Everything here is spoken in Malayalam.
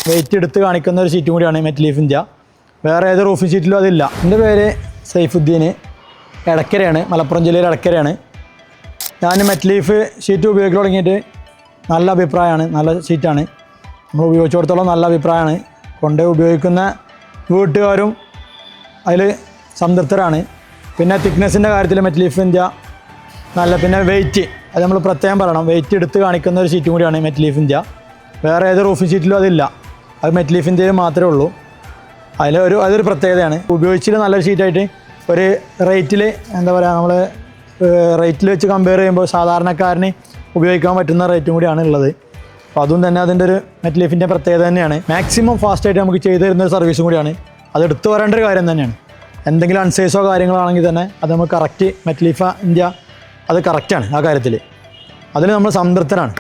വെയിറ്റ് എടുത്ത് കാണിക്കുന്ന ഒരു ഷീറ്റും കൂടിയാണ് മെറ്റ് ലീഫ് ഇന്ത്യ. വേറെ ഏത് റൂഫിംഗ് ഷീറ്റിലും അതില്ല. എൻ്റെ പേര് സൈഫുദ്ദീൻ, എടക്കരയാണ്, മലപ്പുറം ജില്ലയിൽ എടക്കരയാണ്. ഞാൻ മെറ്റ് ലീഫ് ഷീറ്റ് ഉപയോഗിക്കാൻ തുടങ്ങിയിട്ട് നല്ല അഭിപ്രായമാണ്, നല്ല ഷീറ്റാണ്. നമ്മൾ ഉപയോഗിച്ചിടത്തോളം നല്ല അഭിപ്രായമാണ്. കൊണ്ട് ഉപയോഗിക്കുന്ന വീട്ടുകാരും അതിൽ സംതൃപ്തരാണ്. പിന്നെ തിക്നെസ്സിൻ്റെ കാര്യത്തിൽ മെറ്റ് ലീഫ് ഇന്ത്യ നല്ല. പിന്നെ വെയിറ്റ്, അത് നമ്മൾ പ്രത്യേകം പറയണം, വെയിറ്റ് എടുത്ത് കാണിക്കുന്ന ഒരു ഷീറ്റും കൂടിയാണ് മെറ്റ് ലീഫ് ഇന്ത്യ. വേറെ ഏത് റൂഫിംഗ് ഷീറ്റിലും അതില്ല. അത് മെറ്റ് ലീഫ് ഇന്ത്യയിൽ മാത്രമേ ഉള്ളൂ. അതൊരു പ്രത്യേകതയാണ്. ഉപയോഗിച്ചിട്ട് നല്ലൊരു ഷീറ്റായിട്ട് ഒരു റേറ്റിൽ എന്താ പറയുക, നമ്മൾ റേറ്റിൽ വെച്ച് കമ്പയർ ചെയ്യുമ്പോൾ സാധാരണക്കാരന് ഉപയോഗിക്കാൻ പറ്റുന്ന റേറ്റും കൂടിയാണ് ഉള്ളത്. അപ്പോൾ അതും തന്നെ അതിൻ്റെ ഒരു മെറ്റ് ലീഫിൻ്റെ പ്രത്യേകത തന്നെയാണ്. മാക്സിമം ഫാസ്റ്റായിട്ട് നമുക്ക് ചെയ്തു തരുന്ന ഒരു സർവീസും കൂടിയാണ്. അത് എടുത്തു പറയേണ്ട ഒരു കാര്യം തന്നെയാണ്. എന്തെങ്കിലും അൺസൈസോ കാര്യങ്ങളാണെങ്കിൽ തന്നെ അത് നമുക്ക് കറക്റ്റ് മെറ്റ് ലീഫ് ഇന്ത്യ അത് കറക്റ്റാണ്. ആ കാര്യത്തിൽ അതിൽ നമ്മൾ സംതൃപ്തരാണ്.